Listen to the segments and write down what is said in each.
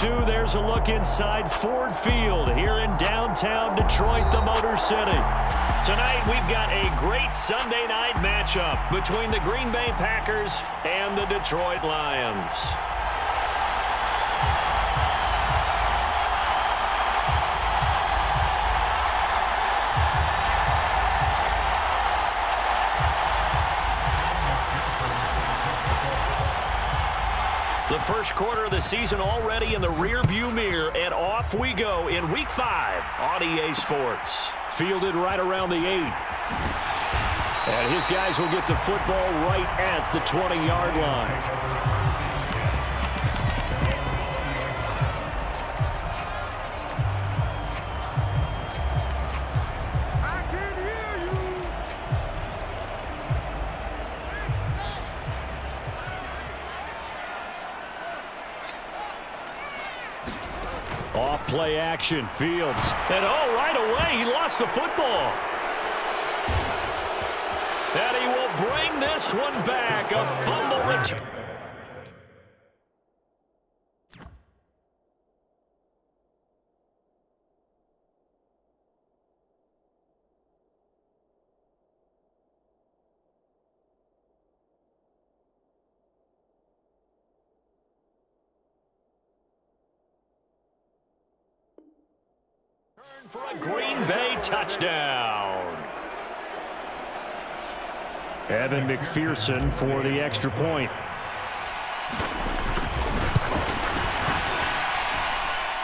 There's a look inside Ford Field here in downtown Detroit, the Motor City. Tonight, we've got a great Sunday night matchup between the Green Bay Packers and the Detroit Lions. The first quarter of the season already in the rearview mirror, and off we go in Week 5 on EA Sports. Fielded right around the 8. And his guys will get the football right at the 20-yard line. Play action, Fields. And right away, he lost the football. And he will bring this one back. A fumble return. For a Green Bay touchdown. Evan McPherson for the extra point.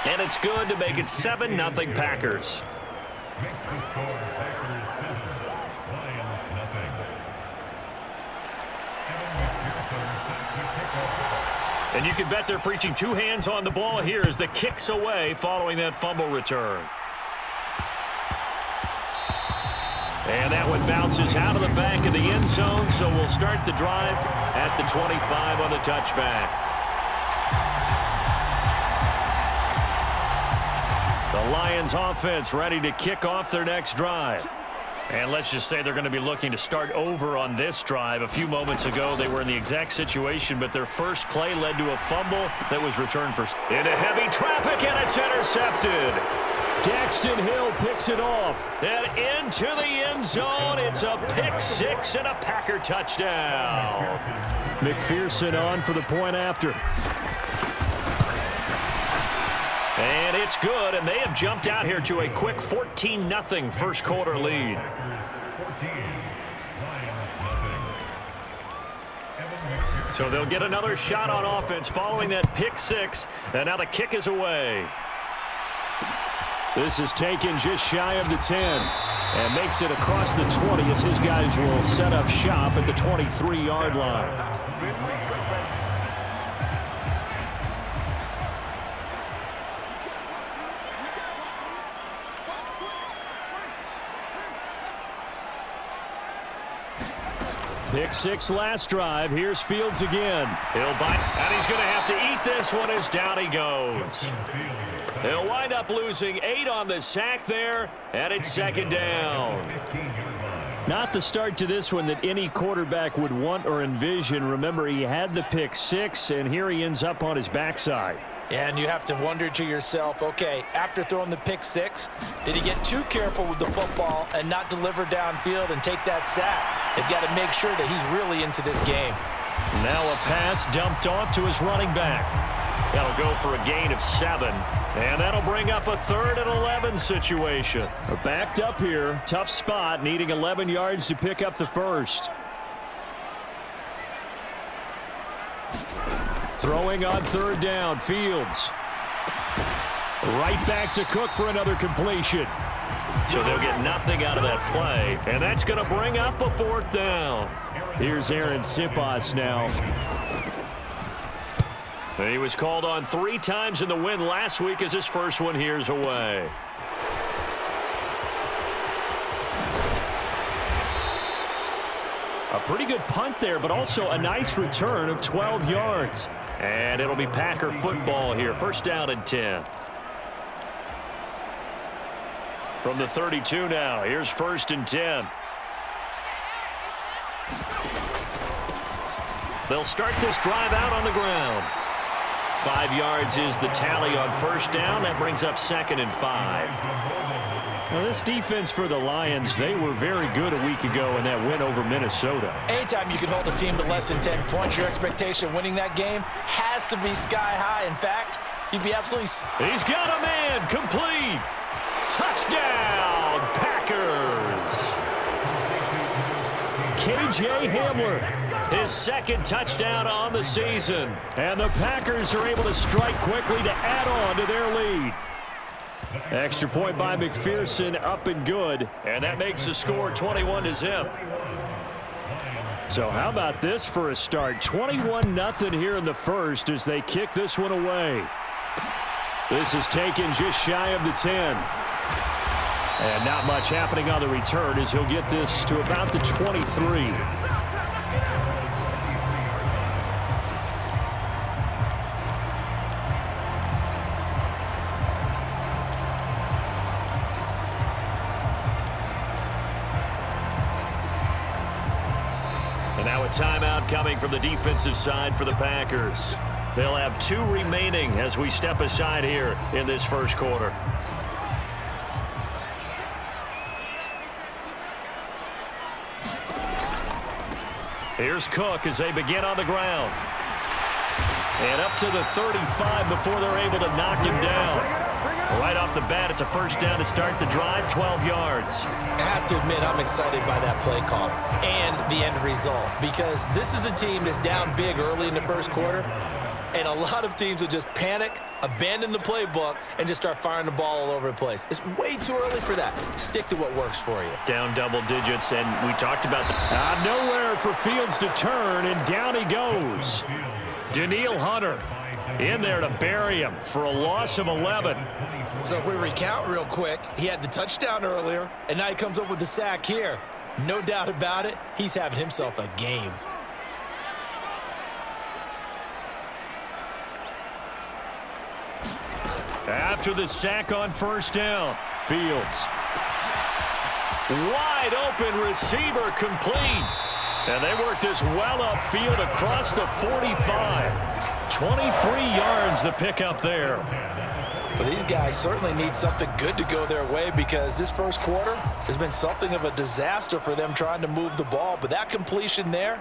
And it's good to make it 7-0 Packers. And you can bet they're preaching two hands on the ball here as the kick's away following that fumble return. And that one bounces out of the back of the end zone, so we'll start the drive at the 25 on the touchback. The Lions offense ready to kick off their next drive. And let's just say they're going to be looking to start over on this drive. A few moments ago, they were in the exact situation, but their first play led to a fumble that was returned for. Into heavy traffic, and it's intercepted. Daxton Hill picks it off. And into the end zone, it's a pick six and a Packer touchdown. McPherson on for the point after. And it's good, and they have jumped out here to a quick 14-0 first quarter lead. So they'll get another shot on offense following that pick six, and now the kick is away. This is taken just shy of the 10 and makes it across the 20 as his guys will set up shop at the 23-yard line. Pick six last drive. Here's Fields again. He'll bite, and he's going to have to eat this one as down he goes. They'll wind up losing 8 on the sack there, and it's second down. Not the start to this one that any quarterback would want or envision. Remember, he had the pick six, and here he ends up on his backside. And you have to wonder to yourself, okay, after throwing the pick six, did he get too careful with the football and not deliver downfield and take that sack? They've got to make sure that he's really into this game. Now a pass dumped off to his running back. That'll go for a gain of 7. And that'll bring up a 3rd and 11 situation. Backed up here. Tough spot. Needing 11 yards to pick up the first. Throwing on 3rd down. Fields. Right back to Cook for another completion. So they'll get nothing out of that play. And that's going to bring up a 4th down. Here's Aaron Siposs now. And he was called on 3 times in the win last week as his first one here's away. A pretty good punt there, but also a nice return of 12 yards. And it'll be Packer football here. First down and 10. From the 32 now, here's 1st and 10. They'll start this drive out on the ground. 5 yards is the tally on first down. That brings up 2nd and 5. Well, this defense for the Lions, they were very good a week ago in that win over Minnesota. Anytime you can hold a team to less than 10 points, your expectation winning that game has to be sky high. In fact, you'd be absolutely... He's got a man. Complete. Touchdown, Packers. K.J. Hamler, his 2nd touchdown on the season. And the Packers are able to strike quickly to add on to their lead. Extra point by McPherson, up and good. And that makes the score 21-0. So how about this for a start? 21-0 here in the first as they kick this one away. This is taken just shy of the 10. And not much happening on the return as he'll get this to about the 23. And now a timeout coming from the defensive side for the Packers. They'll have 2 remaining as we step aside here in this first quarter. Here's Cook as they begin on the ground. And up to the 35 before they're able to knock him down. Right off the bat, it's a first down to start the drive, 12 yards. I have to admit, I'm excited by that play call and the end result, because this is a team that's down big early in the first quarter, and a lot of teams will just panic, abandon the playbook, and just start firing the ball all over the place. It's way too early for that. Stick to what works for you. Down double digits, and we talked about that. Nowhere for Fields to turn, and down he goes. Danielle Hunter in there to bury him for a loss of 11. So if we recount real quick, he had the touchdown earlier, and now he comes up with the sack here. No doubt about it, he's having himself a game. After the sack on first down, Fields. Wide open receiver complete. And they work this well upfield across the 45. 23 yards the pickup there. But these guys certainly need something good to go their way, because this first quarter has been something of a disaster for them trying to move the ball. But that completion there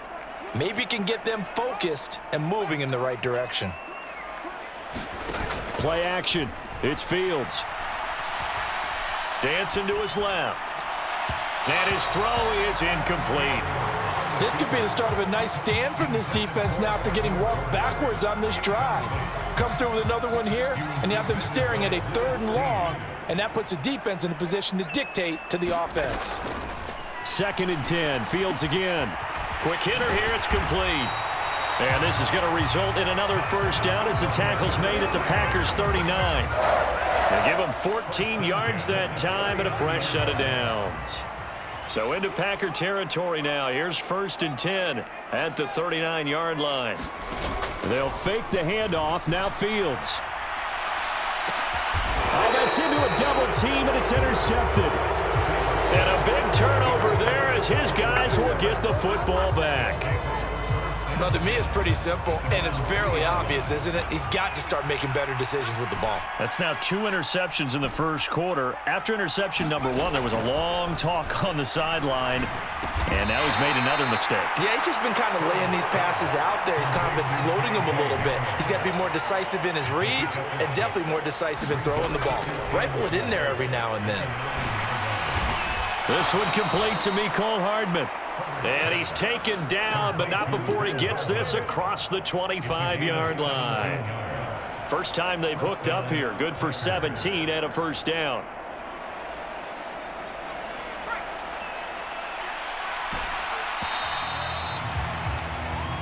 maybe can get them focused and moving in the right direction. Play action. It's Fields. Dancing to his left. And his throw is incomplete. This could be the start of a nice stand from this defense now after getting walked backwards on this drive. Come through with another one here, and you have them staring at a 3rd and long, and that puts the defense in a position to dictate to the offense. 2nd and 10. Fields again. Quick hitter here. It's complete. And this is going to result in another first down as the tackle's made at the Packers' 39. They give them 14 yards that time and a fresh set of downs. So into Packer territory now. Here's 1st and 10 at the 39-yard line. They'll fake the handoff. Now Fields. Oh, that's into a double team, and it's intercepted. And a big turnover there as his guys will get the football back. Well, to me, it's pretty simple, and it's fairly obvious, isn't it? He's got to start making better decisions with the ball. That's now 2 interceptions in the first quarter. After interception number 1, there was a long talk on the sideline, and now he's made another mistake. Yeah, he's just been kind of laying these passes out there. He's kind of been floating them a little bit. He's got to be more decisive in his reads and definitely more decisive in throwing the ball. Rifle it in there every now and then. This one complete to Mecole Hardman. And he's taken down, but not before he gets this across the 25-yard line. First time they've hooked up here. Good for 17 and a first down.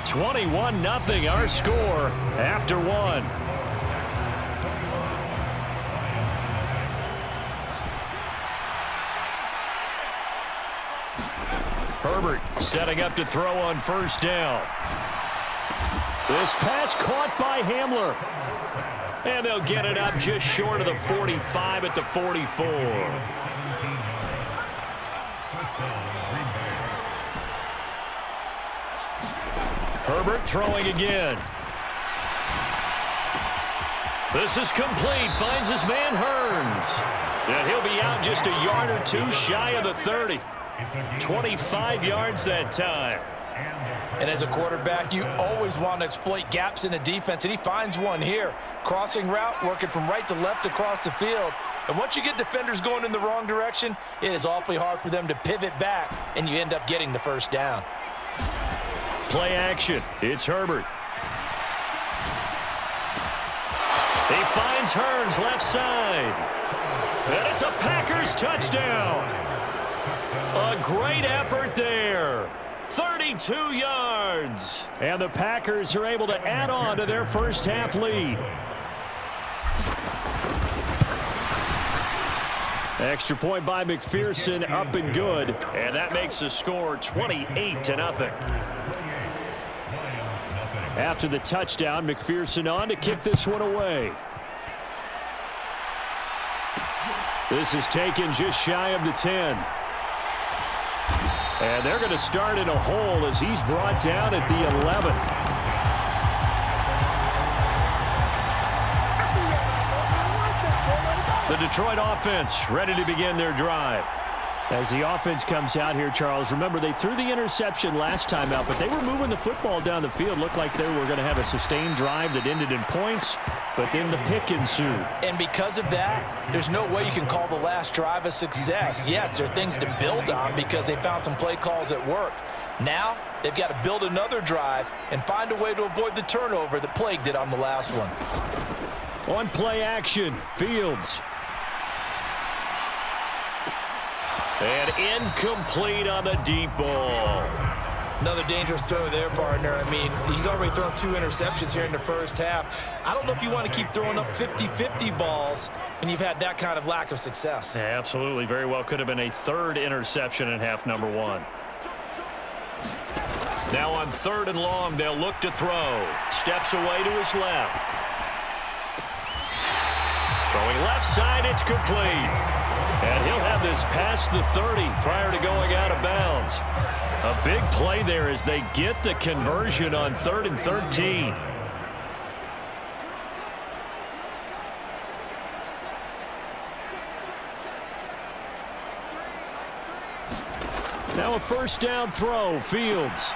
$21-0 our score after 1. Herbert setting up to throw on first down. This pass caught by Hamler. And they'll get it up just short of the 45 at the 44. Herbert throwing again. This is complete. Finds his man Hearns. And he'll be out just a yard or two shy of the 30. 25 yards that time. And as a quarterback, you always want to exploit gaps in the defense, and he finds one here. Crossing route, working from right to left across the field. And once you get defenders going in the wrong direction, it is awfully hard for them to pivot back, and you end up getting the first down. Play action. It's Herbert. He finds Hearns left side. And it's a Packers touchdown. A great effort there. 32 yards. And the Packers are able to add on to their first half lead. Extra point by McPherson, up and good. And that makes the score 28-0. After the touchdown, McPherson on to kick this one away. This is taken just shy of the 10. And they're going to start in a hole as he's brought down at the 11. The Detroit offense ready to begin their drive. As the offense comes out here, Charles, remember they threw the interception last time out, but they were moving the football down the field. Looked like they were going to have a sustained drive that ended in points, but then the pick ensued. And because of that, there's no way you can call the last drive a success. Yes, there are things to build on because they found some play calls that worked. Now, they've got to build another drive and find a way to avoid the turnover that plagued it on the last one. On play action, Fields. And incomplete on the deep ball. Another dangerous throw there, partner. I mean, he's already thrown 2 interceptions here in the first half. I don't know if you want to keep throwing up 50-50 balls when you've had that kind of lack of success. Yeah, absolutely. Very well could have been a third interception in half number 1. Now on 3rd and long, they'll look to throw. Steps away to his left. Throwing left side, it's complete. And he'll have this past the 30 prior to going out of bounds. A big play there as they get the conversion on 3rd and 13. Now a first down throw, Fields.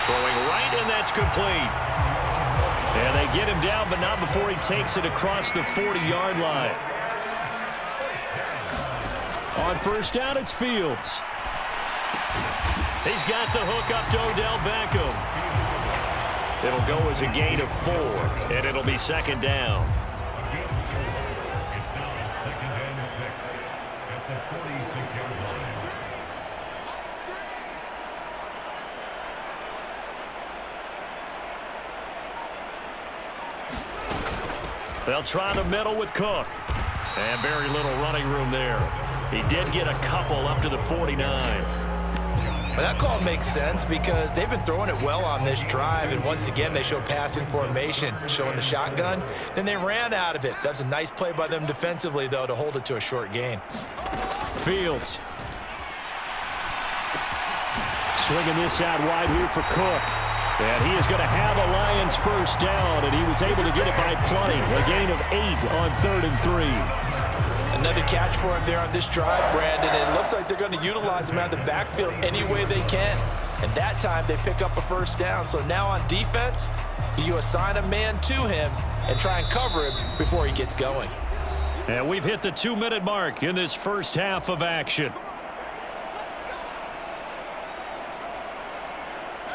Throwing right, and that's complete. And they get him down, but not before he takes it across the 40-yard line. On first down, it's Fields. He's got the hook up to Odell Beckham. It'll go as a gain of 4, and it'll be 2nd down. They'll try the middle with Cook. And very little running room there. He did get a couple up to the 49. Well, that call makes sense because they've been throwing it well on this drive, and once again they show passing formation, showing the shotgun. Then they ran out of it. That's a nice play by them defensively, though, to hold it to a short gain. Fields. Swinging this out wide here for Cook. And he is going to have a Lions first down, and he was able to get it by plenty. A gain of 8 on 3rd and 3. Another catch for him there on this drive, Brandon. And it looks like they're going to utilize him out of the backfield any way they can. And that time they pick up a first down. So now on defense, do you assign a man to him and try and cover him before he gets going? And we've hit the 2-minute mark in this first half of action.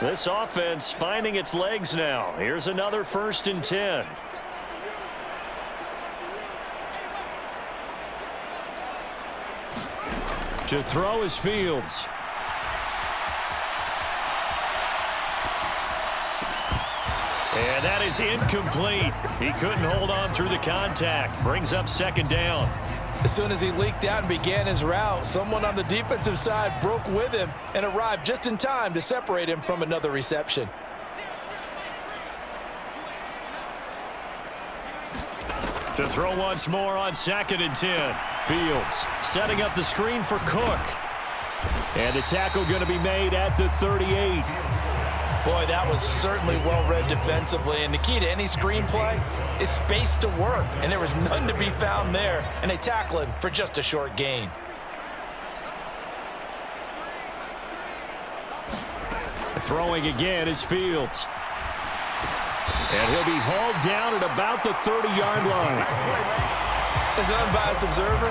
This offense finding its legs now. Here's another 1st and 10. To throw is Fields. And that is incomplete. He couldn't hold on through the contact. Brings up 2nd down. As soon as he leaked out and began his route, someone on the defensive side broke with him and arrived just in time to separate him from another reception. To throw once more on 2nd and 10. Fields setting up the screen for Cook. And the tackle going to be made at the 38. Boy, that was certainly well-read defensively, and the key to any screenplay is space to work, and there was none to be found there, and they tackle him for just a short gain. Throwing again is Fields. And he'll be hauled down at about the 30-yard line. As an unbiased observer,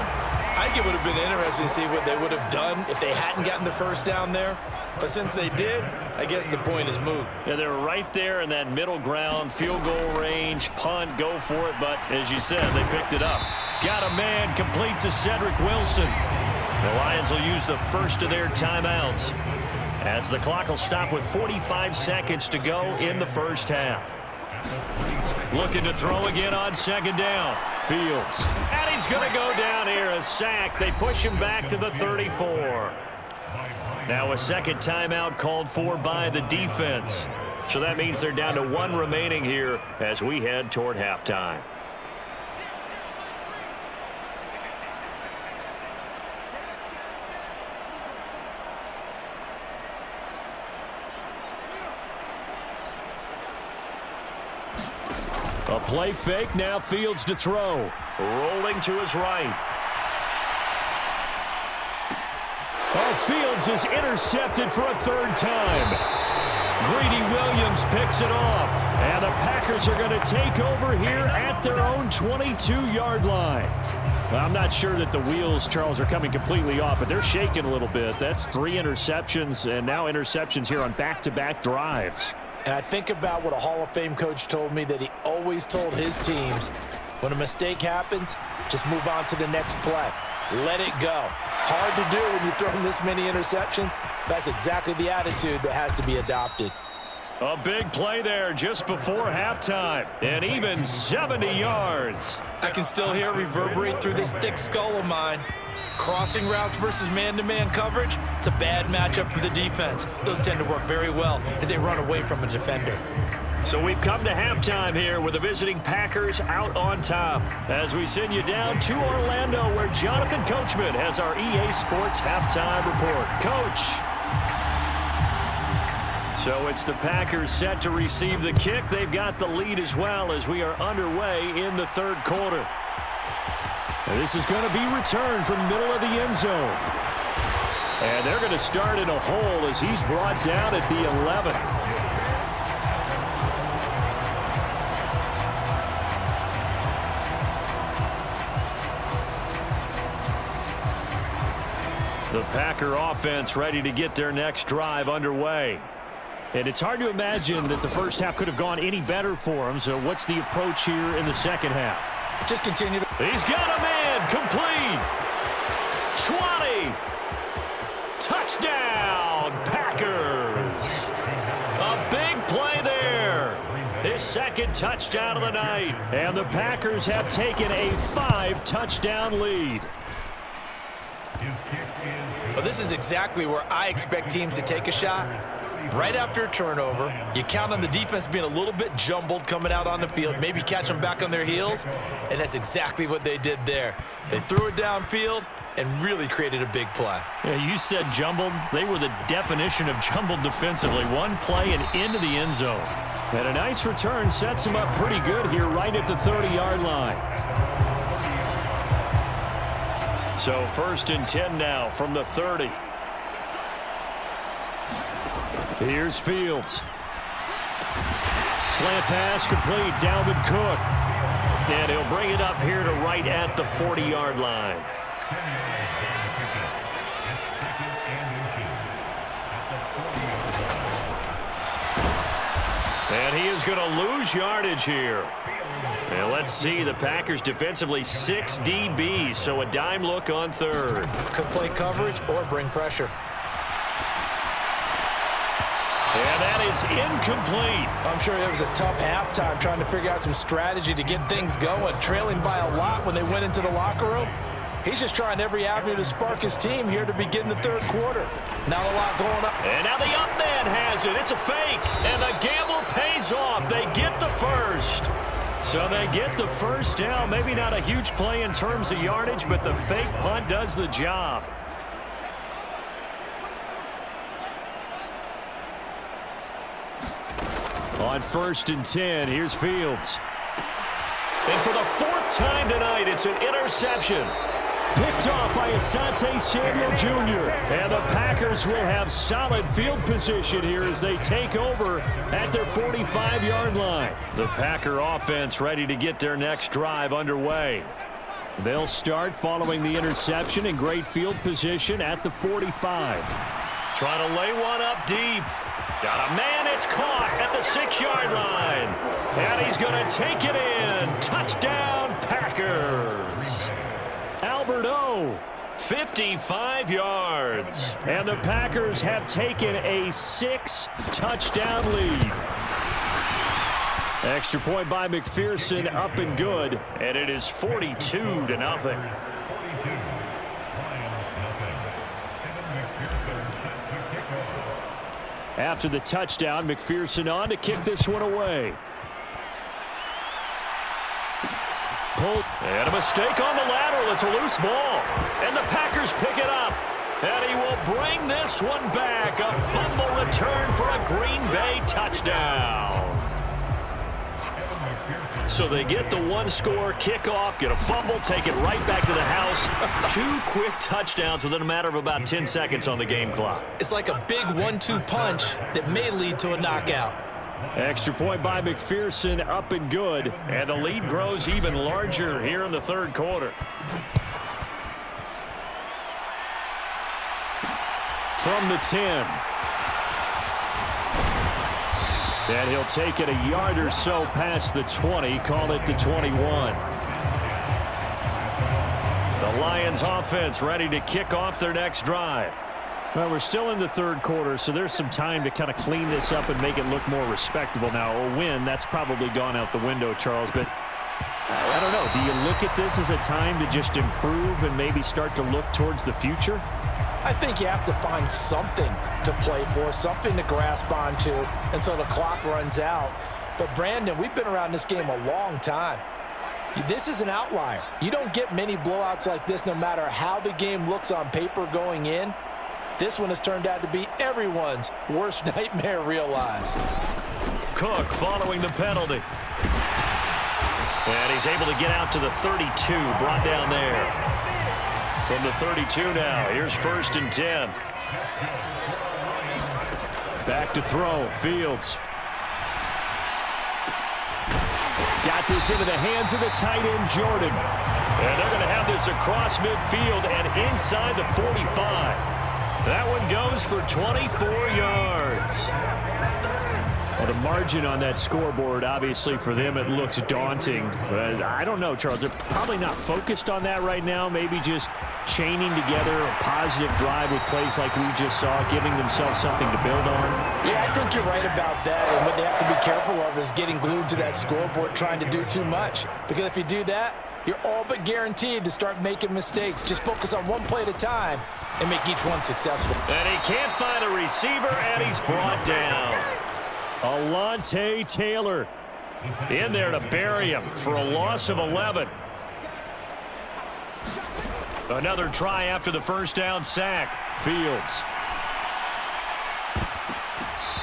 I think it would have been interesting to see what they would have done if they hadn't gotten the first down there. But since they did, I guess the point is moot. Yeah, they're right there in that middle ground, field goal range, punt, go for it. But as you said, they picked it up. Got a man complete to Cedric Wilson. The Lions will use the first of their timeouts as the clock will stop with 45 seconds to go in the first half. Looking to throw again on second down. Fields. And he's going to go down here, a sack. They push him back to the 34. Now a second timeout called for by the defense. So that means they're down to one remaining here as we head toward halftime. A play fake, now Fields to throw. Rolling to his right. Oh, Fields is intercepted for a third time. Greedy Williams picks it off. And the Packers are going to take over here at their own 22-yard line. Well, I'm not sure that the wheels, Charles, are coming completely off, but they're shaking a little bit. That's 3 interceptions, and now interceptions here on back-to-back drives. And I think about what a Hall of Fame coach told me, that he always told his teams, when a mistake happens, just move on to the next play. Let it go. Hard to do when you've thrown this many interceptions. That's exactly the attitude that has to be adopted. A big play there just before halftime, and even 70 yards. I can still hear it reverberate through this thick skull of mine. Crossing routes versus man-to-man coverage, it's a bad matchup for the defense. Those tend to work very well as they run away from a defender. So we've come to halftime here with the visiting Packers out on top as we send you down to Orlando, where Jonathan Coachman has our EA Sports halftime report. Coach. So it's the Packers set to receive the kick. They've got the lead as well as we are underway in the third quarter. And this is going to be returned from middle of the end zone. And they're going to start in a hole as he's brought down at the 11. The Packer offense ready to get their next drive underway. And it's hard to imagine that the first half could have gone any better for them. So what's the approach here in the second half? Just continue to... He's got a man complete. 20. Touchdown, Packers. A big play there. His second touchdown of the night. And the Packers have taken a 5-touchdown lead. Well, this is exactly where I expect teams to take a shot. Right after a turnover, you count on the defense being a little bit jumbled coming out on the field, maybe catch them back on their heels, and that's exactly what they did there. They threw it downfield and really created a big play. Yeah, you said jumbled. They were the definition of jumbled defensively. One play and into the end zone. And a nice return sets them up pretty good here right at the 30-yard line. So 1st and 10 now from the 30. Here's Fields. Slant pass complete. Dalvin Cook. And he'll bring it up here to right at the 40-yard line. And he is going to lose yardage here. And let's see, the Packers defensively 6 DBs, so a dime look on third. Could play coverage or bring pressure. And that is incomplete. I'm sure it was a tough halftime trying to figure out some strategy to get things going, trailing by a lot when they went into the locker room. He's just trying every avenue to spark his team here to begin the third quarter. Not a lot going on. And now the up man has it. It's a fake. And the gamble pays off. They get the first. So they get the first down. Maybe not a huge play in terms of yardage, but the fake punt does the job. On 1st and 10, here's Fields. And for the 4th time tonight, it's an interception. Picked off by Asante Samuel Jr. And the Packers will have solid field position here as they take over at their 45-yard line. The Packer offense ready to get their next drive underway. They'll start following the interception in great field position at the 45. Trying to lay one up deep. Got a man, it's caught at the 6-yard line. And he's going to take it in. Touchdown, Packers. Albert O, 55 yards. And the Packers have taken a 6-touchdown lead. Extra point by McPherson, up and good. And it is 42-0. After the touchdown, McPherson on to kick this one away. And a mistake on the lateral. It's a loose ball. And the Packers pick it up. And he will bring this one back. A fumble return for a Green Bay touchdown. So they get the one-score kickoff, get a fumble, take it right back to the house. 2 quick touchdowns within a matter of about 10 seconds on the game clock. It's like a big 1-2 punch that may lead to a knockout. Extra point by McPherson, up and good. And the lead grows even larger here in the 3rd quarter. From the 10. And he'll take it a yard or so past the 20, call it the 21. The Lions offense ready to kick off their next drive. Well, we're still in the 3rd quarter, so there's some time to kind of clean this up and make it look more respectable now. A win, that's probably gone out the window, Charles, but I don't know. Do you look at this as a time to just improve and maybe start to look towards the future? I think you have to find something to play for, something to grasp onto until the clock runs out. But, Brandon, we've been around this game a long time. This is an outlier. You don't get many blowouts like this no matter how the game looks on paper going in. This one has turned out to be everyone's worst nightmare realized. Cook following the penalty. And he's able to get out to the 32, brought down there. From the 32 now, here's 1st and 10. Back to throw, Fields. Got this into the hands of the tight end, Jordan. And they're going to have this across midfield and inside the 45. That one goes for 24 yards. Well, the margin on that scoreboard, obviously, for them, it looks daunting. But I don't know, Charles. They're probably not focused on that right now. Maybe just chaining together a positive drive with plays like we just saw, giving themselves something to build on. Yeah, I think you're right about that. And what they have to be careful of is getting glued to that scoreboard trying to do too much. Because if you do that, you're all but guaranteed to start making mistakes. Just focus on one play at a time and make each one successful. And he can't find a receiver, and he's brought down. Alontae Taylor in there to bury him for a loss of 11. Another try after the 1st down sack. Fields.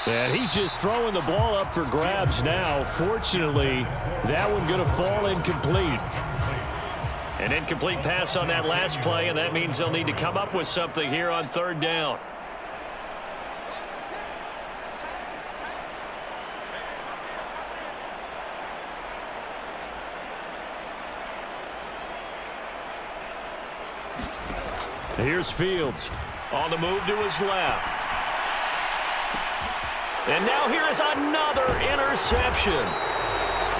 And he's just throwing the ball up for grabs now. Fortunately, that one going to fall incomplete. An incomplete pass on that last play, and that means they'll need to come up with something here on 3rd down. Here's Fields on the move to his left. And now here is another interception.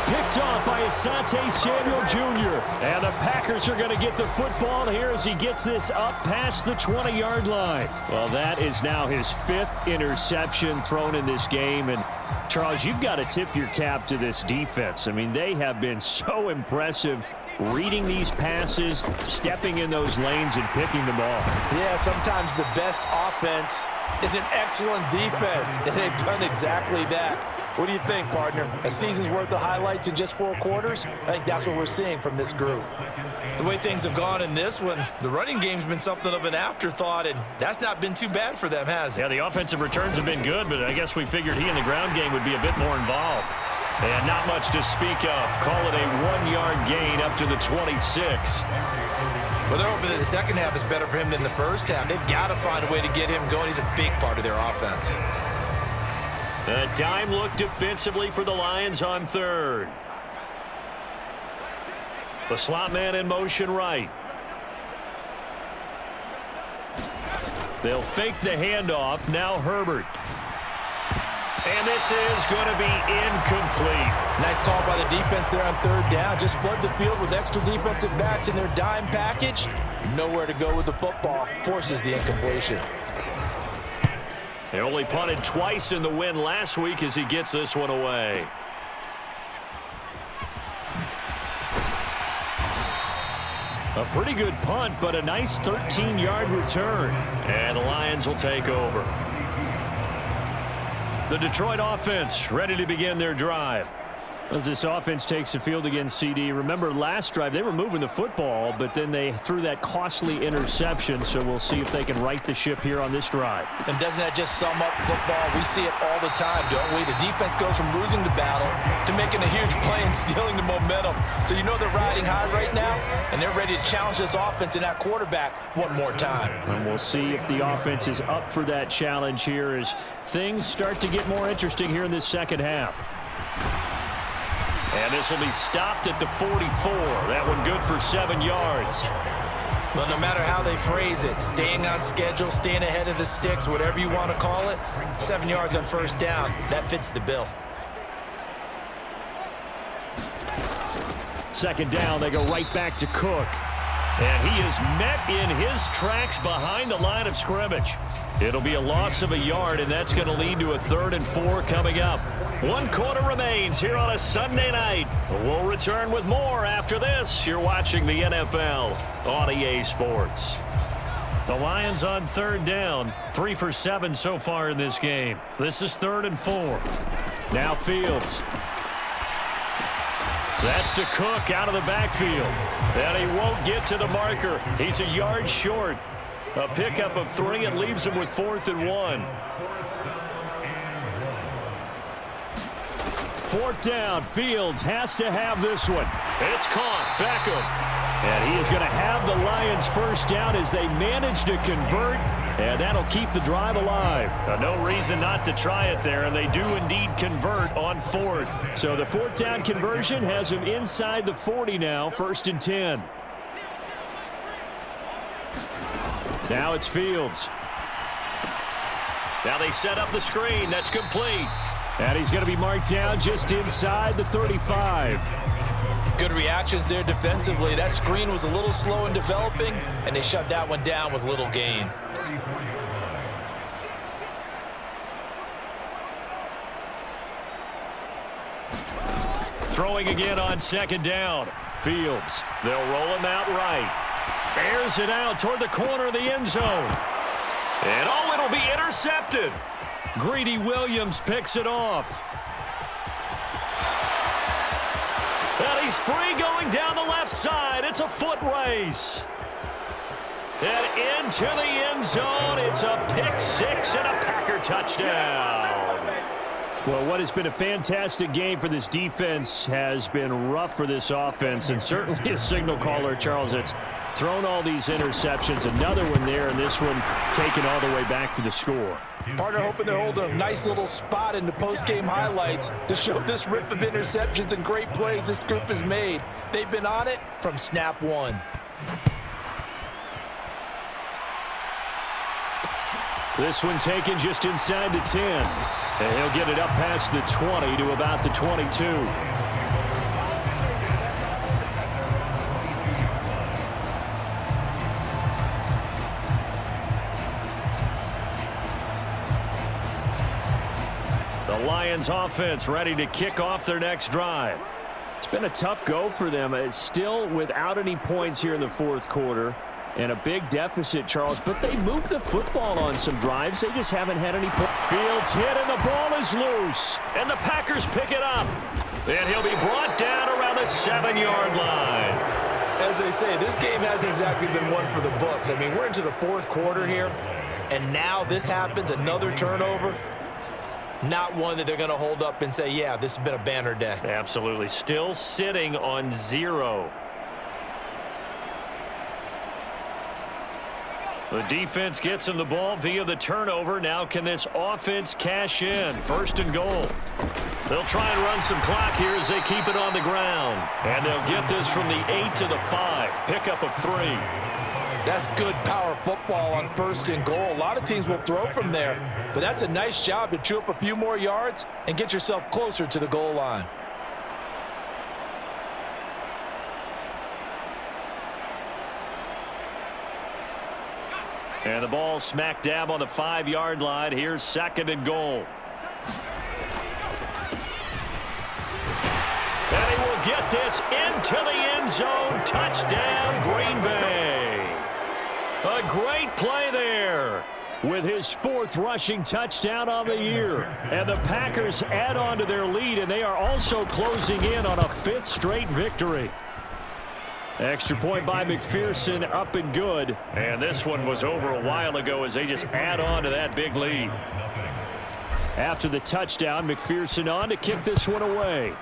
Picked off by Asante Samuel Jr. And the Packers are going to get the football here as he gets this up past the 20-yard line. Well, that is now his 5th interception thrown in this game. And, Charles, you've got to tip your cap to this defense. I mean, they have been so impressive reading these passes, stepping in those lanes, and picking the ball. Yeah, sometimes the best offense is an excellent defense, and they've done exactly that. What do you think, partner? A season's worth of highlights in just 4 quarters? I think that's what we're seeing from this group. The way things have gone in this one, the running game's been something of an afterthought, and that's not been too bad for them, has it? Yeah, the offensive returns have been good, but I guess we figured he in the ground game would be a bit more involved. And not much to speak of. Call it a 1-yard gain up to the 26. Well, they're hoping that the second half is better for him than the first half. They've got to find a way to get him going. He's a big part of their offense. A dime look defensively for the Lions on third. The slot man in motion right. They'll fake the handoff. Now Herbert. And this is going to be incomplete. Nice call by the defense there on third down. Just flood the field with extra defensive backs in their dime package. Nowhere to go with the football. Forces the incompletion. They only punted twice in the win last week as he gets this one away. A pretty good punt, but a nice 13-yard return. And the Lions will take over. The Detroit offense ready to begin their drive. As this offense takes the field against CD, remember last drive they were moving the football, but then they threw that costly interception, so we'll see if they can right the ship here on this drive. And doesn't that just sum up football? We see it all the time, don't we? The defense goes from losing the battle to making a huge play and stealing the momentum. So you know they're riding high right now, and they're ready to challenge this offense and that quarterback one more time. And we'll see if the offense is up for that challenge here as things start to get more interesting here in this second half. And this will be stopped at the 44. That one good for 7 yards. Well, no matter how they phrase it, staying on schedule, staying ahead of the sticks, whatever you want to call it, 7 yards on first down, that fits the bill. Second down, they go right back to Cook. And he is met in his tracks behind the line of scrimmage. It'll be a loss of a yard, and that's going to lead to a 3rd and 4 coming up. 1 quarter remains here on a Sunday night. We'll return with more after this. You're watching the NFL on EA Sports. The Lions on 3rd down. 3 for 7 so far in this game. This is 3rd and 4. Now Fields. That's to Cook out of the backfield. And he won't get to the marker. He's a yard short. A pickup of 3 and leaves him with 4th and 1. 4th down. Fields has to have this one. It's caught. Beckham. And he is going to have the Lions first down as they manage to convert. And that'll keep the drive alive. No reason not to try it there, and they do indeed convert on 4th. So the 4th down conversion has him inside the 40 now, 1st and 10. Now it's Fields. Now they set up the screen. That's complete. And he's going to be marked down just inside the 35. Good reactions there defensively. That screen was a little slow in developing, and they shut that one down with little gain. Throwing again on 2nd down. Fields. They'll roll him out right. Airs it out toward the corner of the end zone. And oh, it'll be intercepted. Greedy Williams picks it off. And he's free going down the left side. It's a foot race. And into the end zone. It's a pick 6 and a Packer touchdown. Well, what has been a fantastic game for this defense has been rough for this offense, and certainly a signal caller, Charles, that's thrown all these interceptions. Another one there, and this one taken all the way back for the score. Partner hoping to hold a nice little spot in the post-game highlights to show this rip of interceptions and great plays this group has made. They've been on it from snap 1. This one taken just inside the 10. And he'll get it up past the 20 to about the 22. The Lions offense ready to kick off their next drive. It's been a tough go for them. It's still without any points here in the 4th quarter. And a big deficit, Charles, but they moved the football on some drives. They just haven't had any points. Fields hit, and the ball is loose. And the Packers pick it up. And he'll be brought down around the 7-yard line. As they say, this game hasn't exactly been one for the books. I mean, we're into the fourth quarter here, and now this happens, another turnover. Not one that they're going to hold up and say, yeah, this has been a banner day. Absolutely. Still sitting on 0. The defense gets him the ball via the turnover. Now can this offense cash in? 1st and goal. They'll try and run some clock here as they keep it on the ground. And they'll get this from the 8 to the 5. Pickup of 3. That's good power football on 1st and goal. A lot of teams will throw from there, but that's a nice job to chew up a few more yards and get yourself closer to the goal line. And the ball smack dab on the 5-yard line. Here's 2nd and goal. And he will get this into the end zone. Touchdown, Green Bay. A great play there with his 4th rushing touchdown on the year. And the Packers add on to their lead, and they are also closing in on a 5th straight victory. Extra point by McPherson, up and good. And this one was over a while ago as they just add on to that big lead. After the touchdown, McPherson on to kick this one away.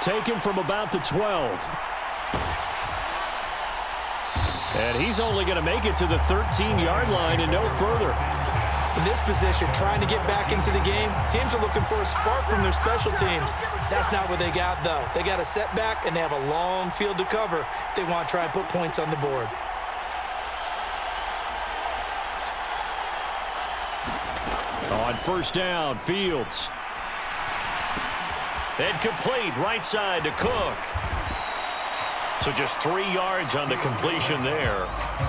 Taken from about the 12. And he's only going to make it to the 13-yard line and no further. In this position, trying to get back into the game, teams are looking for a spark from their special teams. That's not what they got, though. They got a setback, and they have a long field to cover if they want to try and put points on the board. On 1st down, Fields. And complete, right side to Cook. So just 3 yards on the completion there.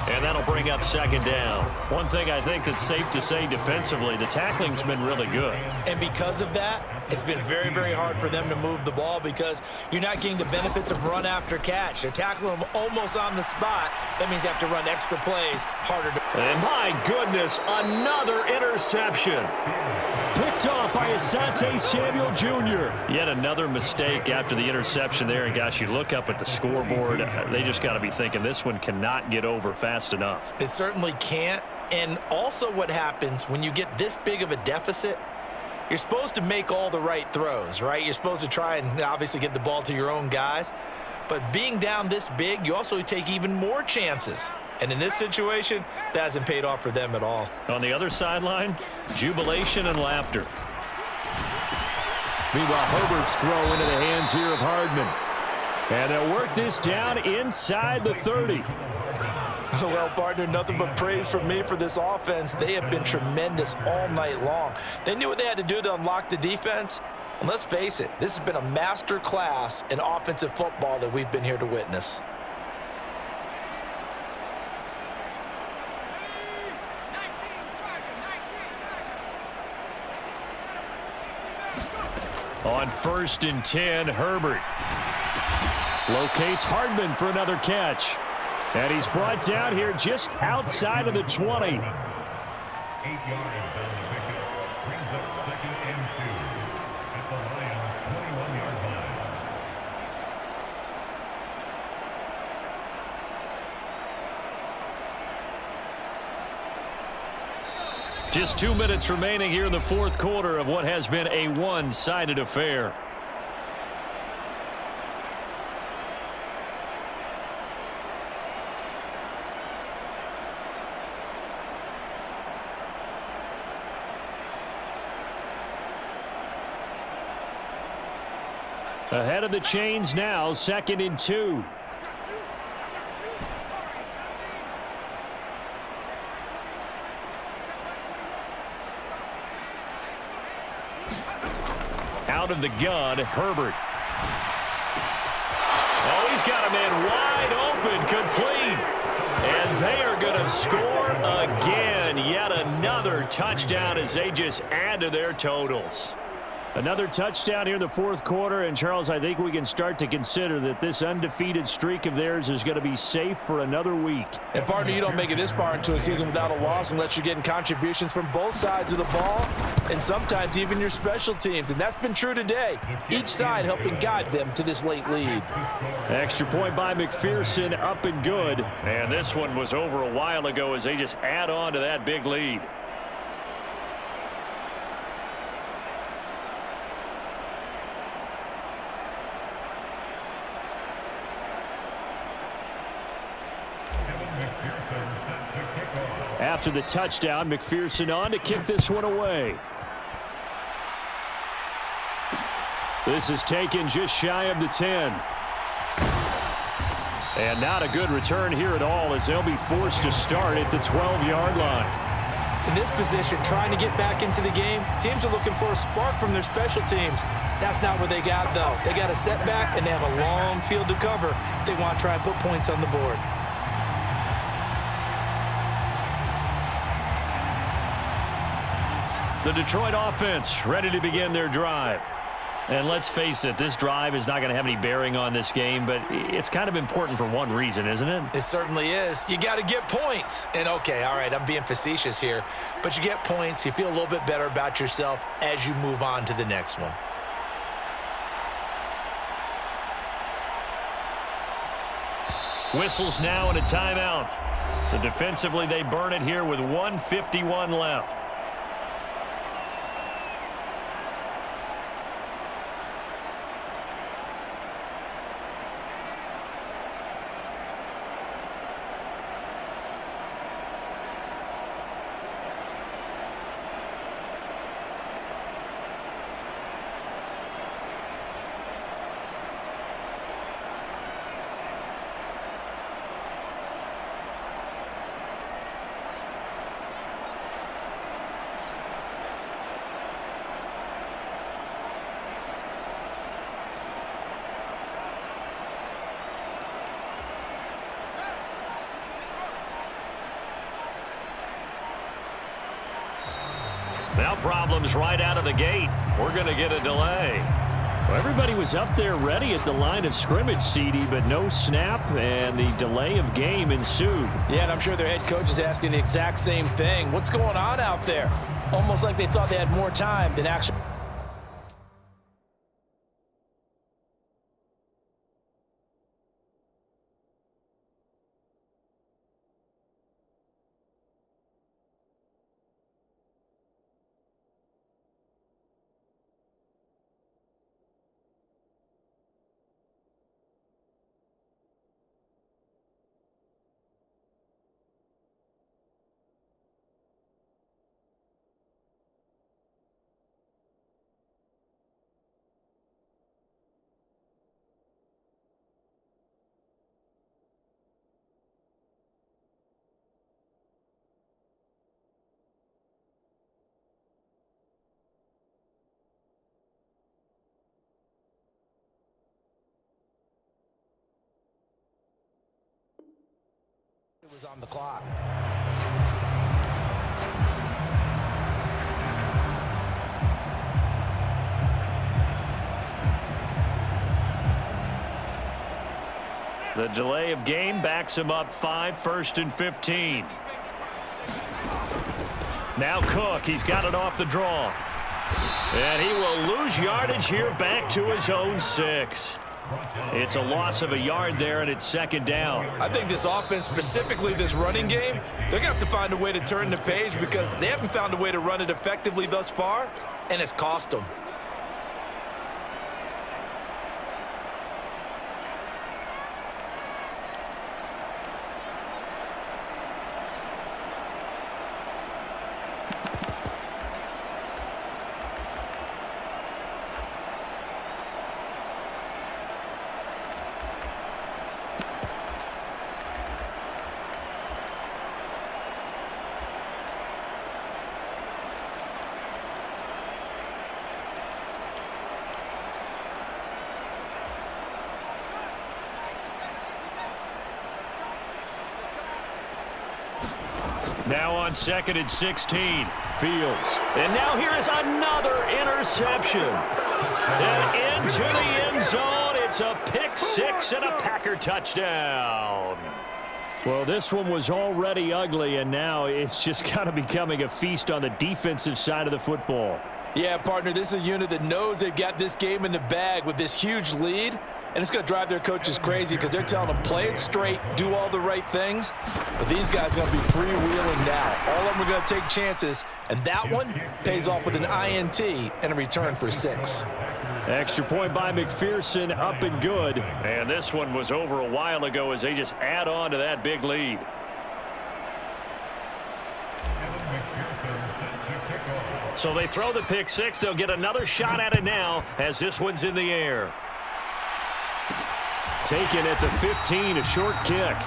And that'll bring up 2nd down. One thing I think that's safe to say defensively, the tackling's been really good. And because of that, it's been very, very hard for them to move the ball because you're not getting the benefits of run after catch. They're tackling them almost on the spot. That means you have to run extra plays harder to... And my goodness, another interception. Picked off by Asante Samuel Jr. Yet another mistake after the interception there. And gosh, you look up at the scoreboard, they just got to be thinking this one cannot get over fast enough. It certainly can't. And also what happens when you get this big of a deficit, you're supposed to make all the right throws, right? You're supposed to try and obviously get the ball to your own guys. But being down this big, you also take even more chances. And in this situation, that hasn't paid off for them at all. On the other sideline, jubilation and laughter. Meanwhile, Herbert's throw into the hands here of Hardman. And they'll work this down inside the 30. Well, partner, nothing but praise from me for this offense. They have been tremendous all night long. They knew what they had to do to unlock the defense. And let's face it, this has been a master class in offensive football that we've been here to witness. On 1st and 10, Herbert locates Hardman for another catch. And he's brought down here just outside of the 20. 8 yards on the pickup. Brings up 2nd and 2 at the Lions' 21-yard line. Just 2 minutes remaining here in the 4th quarter of what has been a one-sided affair. Ahead of the chains now, 2nd and 2. Out of the gun, Herbert. Oh, he's got a man wide open, complete. And they are going to score again. Yet another touchdown as they just add to their totals. Another touchdown here in the fourth quarter, and Charles, I think we can start to consider that this undefeated streak of theirs is going to be safe for another week. And partner, you don't make it this far into a season without a loss unless you're getting contributions from both sides of the ball and sometimes even your special teams, and that's been true today. Each side helping guide them to this late lead. Extra point by McPherson, up and good. And this one was over a while ago as they just add on to that big lead. After the touchdown, McPherson on to kick this one away. This is taken just shy of the 10. And not a good return here at all as they'll be forced to start at the 12-yard line. In this position, trying to get back into the game, teams are looking for a spark from their special teams. That's not what they got, though. They got a setback, and they have a long field to cover if they want to try and put points on the board. The Detroit offense ready to begin their drive. And let's face it, this drive is not going to have any bearing on this game, but it's kind of important for one reason, isn't it? It certainly is. You got to get points. And, okay, all right, I'm being facetious here, but you get points, you feel a little bit better about yourself as you move on to the next one. Whistles now and a timeout. So defensively, they burn it here with 1:51 left. Now problems right out of the gate. We're going to get a delay. Well, everybody was up there ready at the line of scrimmage, CD, but no snap, and the delay of game ensued. Yeah, and I'm sure their head coach is asking the exact same thing. What's going on out there? Almost like they thought they had more time than actually. It was on the clock. The delay of game backs him up 5, 1st and 15. Now Cook, he's got it off the draw. And he will lose yardage here back to his own 6. It's a loss of a yard there, and it's 2nd down. I think this offense, specifically this running game, they're going to have to find a way to turn the page because they haven't found a way to run it effectively thus far, and it's cost them. Now on 2nd and 16. Fields. And now here is another interception. And into the end zone. It's a pick six and a Packer touchdown. Well, this one was already ugly, and now it's just kind of becoming a feast on the defensive side of the football. Yeah, partner, this is a unit that knows they've got this game in the bag with this huge lead, and it's going to drive their coaches crazy because they're telling them play it straight, do all the right things. But these guys are going to be freewheeling now. All of them are going to take chances, and that one pays off with an INT and a return for 6. Extra point by McPherson, up and good. And this one was over a while ago as they just add on to that big lead. So they throw the pick six. They'll get another shot at it now as this one's in the air. Taken at the 15, a short kick.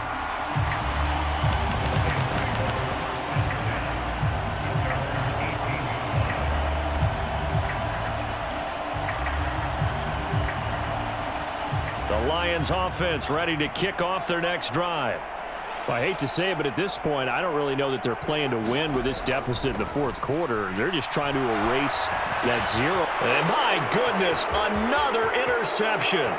The Lions offense ready to kick off their next drive. Well, I hate to say it, but at this point, I don't really know that they're playing to win with this deficit in the fourth quarter. They're just trying to erase that zero. And my goodness, another interception.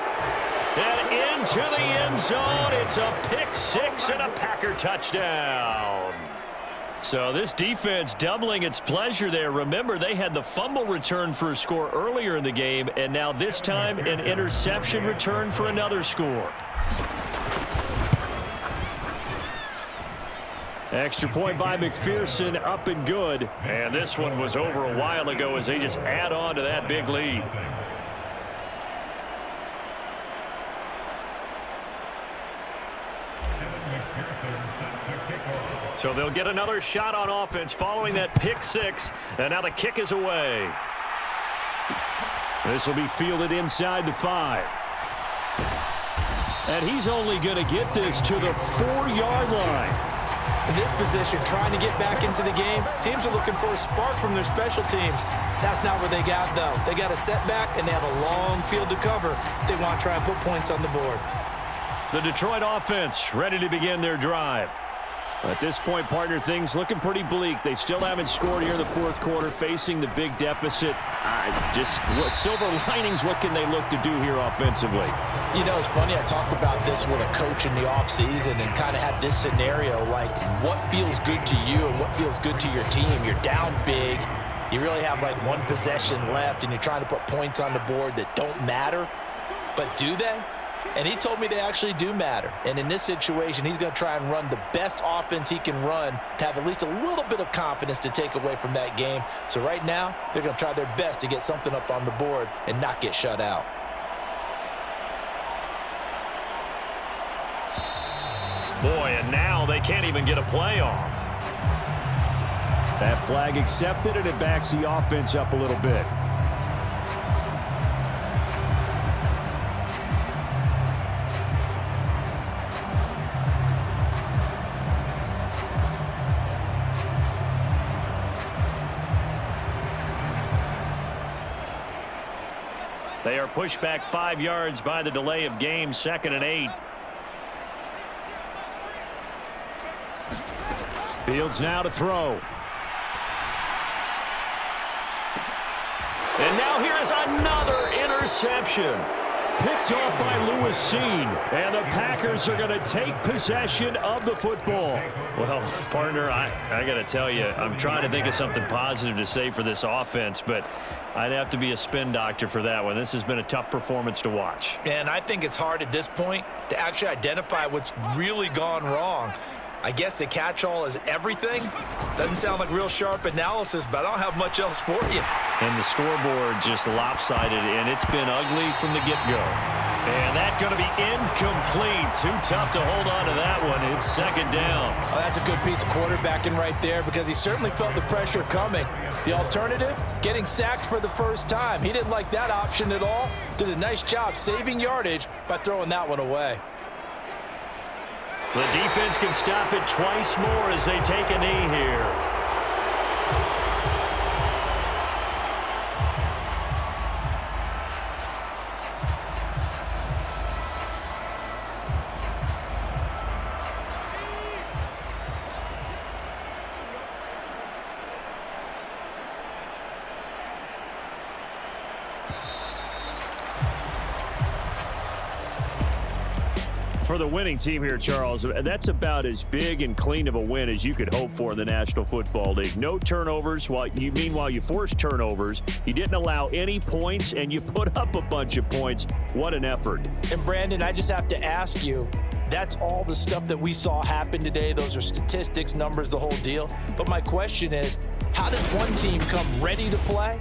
And into the end zone, it's a pick six and a Packer touchdown. So this defense doubling its pleasure there. Remember, they had the fumble return for a score earlier in the game, and now this time an interception return for another score. Extra point by McPherson, up and good. And this one was over a while ago as they just add on to that big lead. So they'll get another shot on offense following that pick six. And now the kick is away. This will be fielded inside the 5. And he's only going to get this to the 4-yard line. In this position, trying to get back into the game, teams are looking for a spark from their special teams. That's not what they got, though. They got a setback, and they have a long field to cover if they want to try and put points on the board. The Detroit offense ready to begin their drive. At this point, partner, things looking pretty bleak. They still haven't scored here in the fourth quarter, facing the big deficit. Silver linings, what can they look to do here offensively? You know, it's funny, I talked about this with a coach in the offseason and kind of had this scenario, like what feels good to you and what feels good to your team. You're down big. You really have like one possession left, and you're trying to put points on the board that don't matter. But do they? And he told me they actually do matter. And in this situation, he's going to try and run the best offense he can run to have at least a little bit of confidence to take away from that game. So right now, they're going to try their best to get something up on the board and not get shut out. Boy, and now they can't even get a playoff. That flag accepted, and it backs the offense up a little bit. They are pushed back 5 yards by the delay of game, 2nd and 8. Fields now to throw. And now here is another interception. Picked off by Seazn. And the Packers are going to take possession of the football. Well, partner, I got to tell you, I'm trying to think of something positive to say for this offense, but I'd have to be a spin doctor for that one. This has been a tough performance to watch. And I think it's hard at this point to actually identify what's really gone wrong. I guess the catch-all is everything. Doesn't sound like real sharp analysis, but I don't have much else for you. And the scoreboard just lopsided, and it's been ugly from the get-go. And that's going to be incomplete. Too tough to hold on to that one. It's 2nd down. Oh, that's a good piece of quarterbacking right there because he certainly felt the pressure coming. The alternative, getting sacked for the first time. He didn't like that option at all. Did a nice job saving yardage by throwing that one away. The defense can stop it twice more as they take a knee here. For the winning team here, Charles, that's about as big and clean of a win as you could hope for in the National Football League. No turnovers. Meanwhile, you forced turnovers. You didn't allow any points, and you put up a bunch of points. What an effort. And, Brandon, I just have to ask you, that's all the stuff that we saw happen today. Those are statistics, numbers, the whole deal. But my question is, how does one team come ready to play,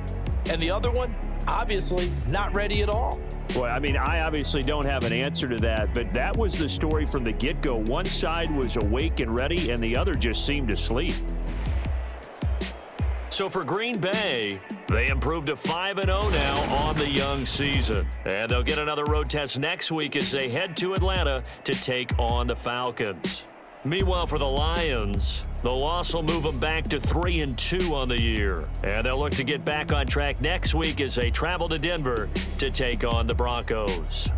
and the other one, obviously, not ready at all? Boy, I mean, I obviously don't have an answer to that, but that was the story from the get-go. One side was awake and ready, and the other just seemed asleep. So for Green Bay, they improved to 5-0 now on the young season. And they'll get another road test next week as they head to Atlanta to take on the Falcons. Meanwhile, for the Lions, the loss will move them back to 3-2 on the year. And they'll look to get back on track next week as they travel to Denver to take on the Broncos.